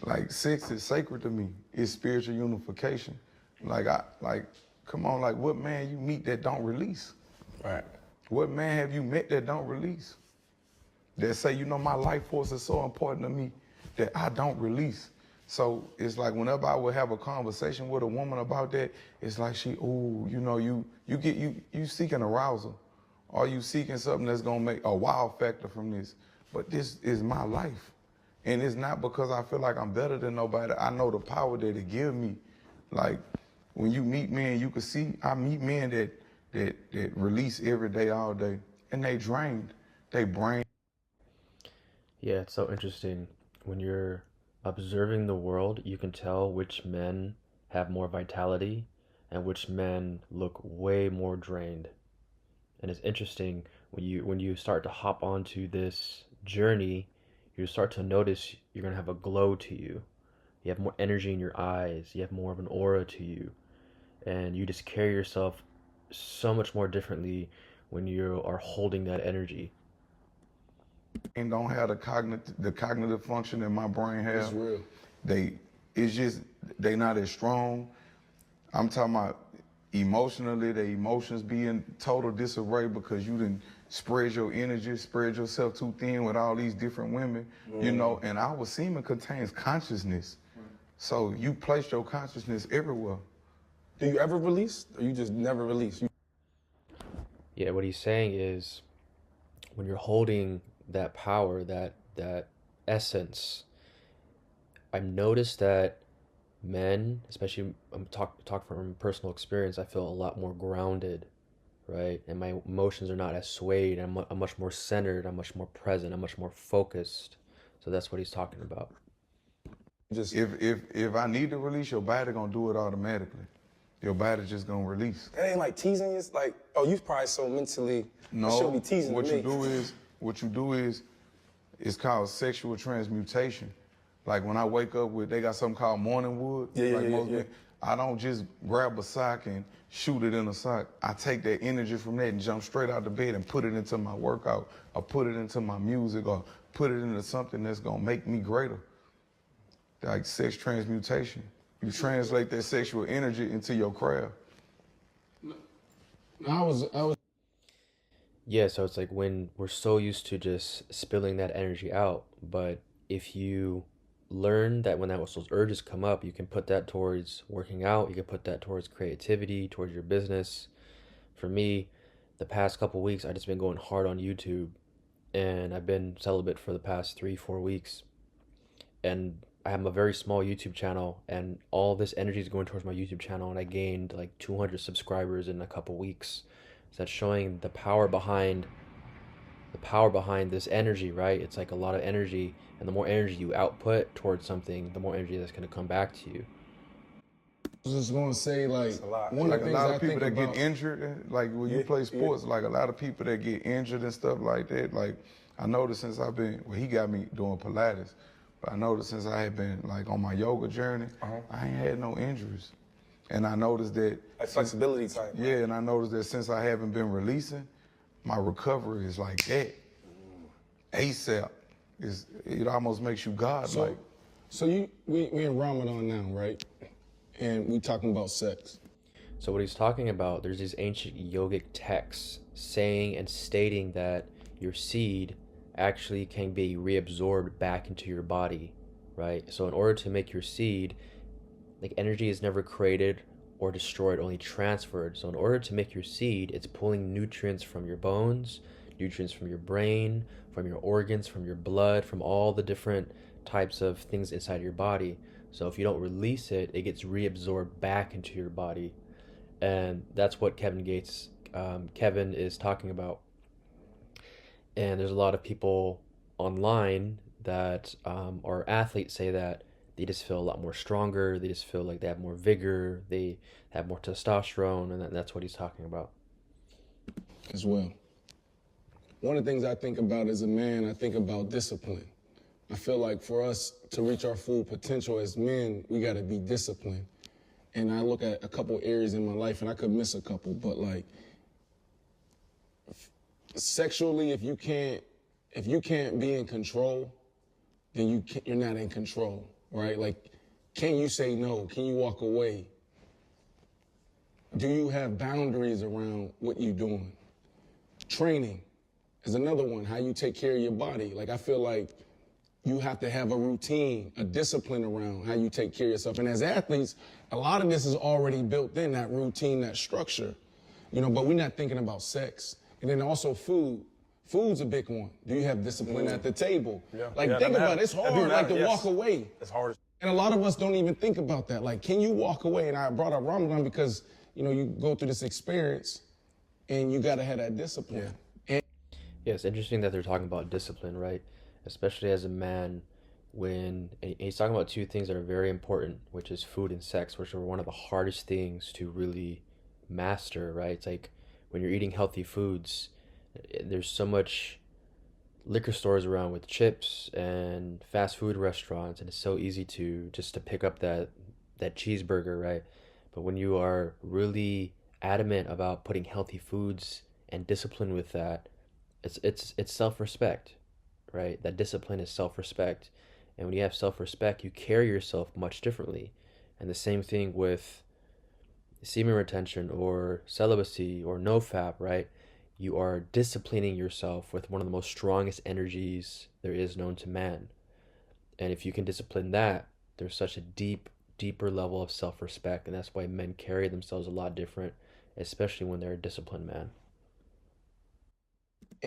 Like sex is sacred to me. It's spiritual unification. Come on, like what man you meet that don't release? Right. What man have you met that don't release? That say, you know, my life force is so important to me that I don't release. So it's like whenever I would have a conversation with a woman about that, it's like you seeking arousal. Or you seeking something that's gonna make a wow factor from this. But this is my life. And it's not because I feel like I'm better than nobody. I know the power that it gives me. Like when you meet men, you can see I meet men that release every day, all day, and they drained. They brain. Yeah, it's so interesting. When you're observing the world, you can tell which men have more vitality and which men look way more drained. And it's interesting when you start to hop onto this journey, you start to notice you're gonna have a glow to you. You have more energy in your eyes. You have more of an aura to you, and you just carry yourself so much more differently when you are holding that energy. And don't have the cognitive function that my brain has. It's real. They it's just they not as strong. I'm talking about emotionally, the emotions be in total disarray because you didn't spread your energy, spread yourself too thin with all these different women, you know, and our semen contains consciousness. So you place your consciousness everywhere. Do you ever release, or you just never release? Yeah, what he's saying is when you're holding that power, that essence, I've noticed that men, especially I'm talk from personal experience, I feel a lot more grounded, right? And my emotions are not as swayed. I'm much more centered. I'm much more present. I'm much more focused. So that's what he's talking about. Just If I need to release, your body gonna do it automatically. Your body just gonna release. That ain't like teasing. It's like, oh, you probably so mentally. No, she'll be teasing what me. you do is, it's called sexual transmutation. Like when I wake up they got something called morning wood. Men, I don't just grab a sock and shoot it in a sock. I take that energy from that and jump straight out the bed and put it into my workout, or put it into my music, or put it into something that's gonna make me greater. Like sex transmutation. You translate that sexual energy into your craft. I was. Yeah, so it's like when we're so used to just spilling that energy out, but if you learn that when those urges come up, you can put that towards working out, you can put that towards creativity, towards your business. For me, the past couple weeks, I just been going hard on YouTube, and I've been celibate for the past 3, 4 weeks. And I have a very small YouTube channel, and all this energy is going towards my YouTube channel, and I gained like 200 subscribers in a couple weeks. So that's showing the power behind this energy, right? It's like a lot of energy, and the more energy you output towards something, the more energy that's going to come back to you. I was just gonna say, like, one Like of the a things lot I of people think that about, get injured, like when you play sports, like a lot of people that get injured and stuff like that. Like I noticed since I've been, he got me doing Pilates, but I noticed since I had been like on my yoga journey, I ain't had no injuries. And I noticed that like flexibility type. yeah, and I noticed that since I haven't been releasing, my recovery is like that. ASAP. It almost makes you godlike. So we in Ramadan now, right? And we talking about sex. So what he's talking about, there's these ancient yogic texts saying and stating that your seed actually can be reabsorbed back into your body, right? So in order to make your seed, like energy is never created or destroyed, only transferred. So in order to make your seed, it's pulling nutrients from your bones, nutrients from your brain, from your organs, from your blood, from all the different types of things inside your body. So if you don't release it, it gets reabsorbed back into your body. And that's what Kevin is talking about. And there's a lot of people online that are athletes say that they just feel a lot more stronger. They just feel like they have more vigor. They have more testosterone, and that's what he's talking about. As well. One of the things I think about as a man, I think about discipline. I feel like for us to reach our full potential as men, we got to be disciplined. And I look at a couple areas in my life, and I could miss a couple, but like sexually, if you can't be in control, then you're not in control. right? Like, can you say no? Can you walk away? Do you have boundaries around what you're doing? Training is another one, how you take care of your body. Like, I feel like you have to have a routine, a discipline around how you take care of yourself. And as athletes, a lot of this is already built in, that routine, that structure, you know, but we're not thinking about sex. And then also food. Food's a big one. Do you have discipline at the table? Like, think about it. It's hard, like, to walk away. It's hard. And a lot of us don't even think about that. Like, can you walk away? And I brought up Ramadan because, you know, you go through this experience and you got to have that discipline. Yeah, it's interesting that they're talking about discipline, right? Especially as a man, when and he's talking about two things that are very important, which is food and sex, which are one of the hardest things to really master, right? It's like when you're eating healthy foods, there's so much liquor stores around with chips and fast food restaurants, and it's so easy to just to pick up that cheeseburger, right? But when you are really adamant about putting healthy foods and discipline with that, it's self-respect, right? That discipline is self-respect. And when you have self-respect, you carry yourself much differently. And the same thing with semen retention or celibacy or nofap, right? You are disciplining yourself with one of the most strongest energies there is known to man. And if you can discipline that, there's such a deeper level of self-respect. And that's why men carry themselves a lot different, especially when they're a disciplined man.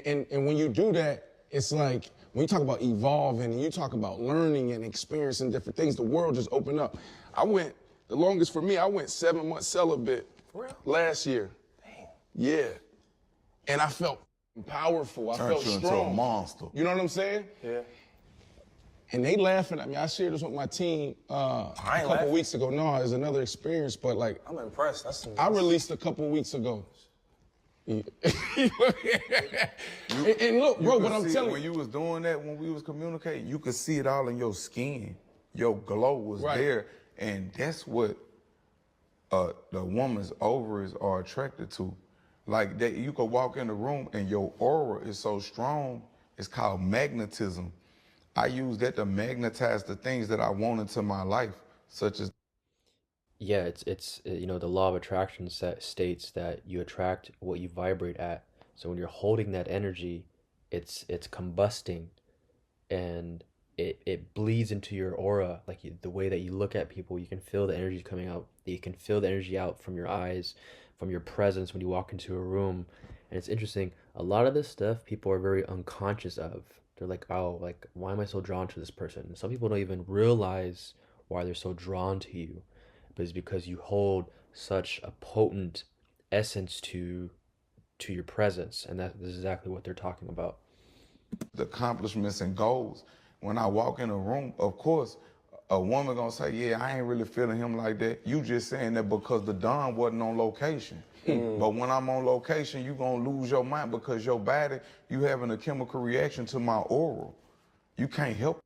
And when you do that, it's like, when you talk about evolving and you talk about learning and experiencing different things, the world just opened up. The longest for me, I went 7 months celibate last year. Damn. Yeah. And I felt powerful. I felt you strong. into a monster. You know what I'm saying? Yeah. And they laughing at me. I shared this with my team a couple laughing. weeks ago. No, it's another experience, but like, I'm impressed. I released a couple weeks ago. And look, bro, what I'm telling when you was doing that, when we was communicating, you could see it all in your skin. Your glow was there, and that's what the woman's ovaries are attracted to. Like that, you could walk in the room and your aura is so strong. It's called magnetism. I use that to magnetize the things that I want into my life, such as. Yeah, it's you know, the law of attraction states that you attract what you vibrate at. So when you're holding that energy, it's combusting, and it bleeds into your aura. Like the way that you look at people, you can feel the energy coming out. You can feel the energy out from your eyes, from your presence when you walk into a room. And it's interesting. A lot of this stuff people are very unconscious of. They're like, oh, like, why am I so drawn to this person? And some people don't even realize why they're so drawn to you. But it's because you hold such a potent essence to your presence, and that is exactly what they're talking about. The accomplishments and goals. When I walk in a room, of course, a woman gonna say, yeah, I ain't really feeling him like that. You just saying that because the Don wasn't on location. But when I'm on location, you gonna lose your mind because your body, you having a chemical reaction to my aura. You can't help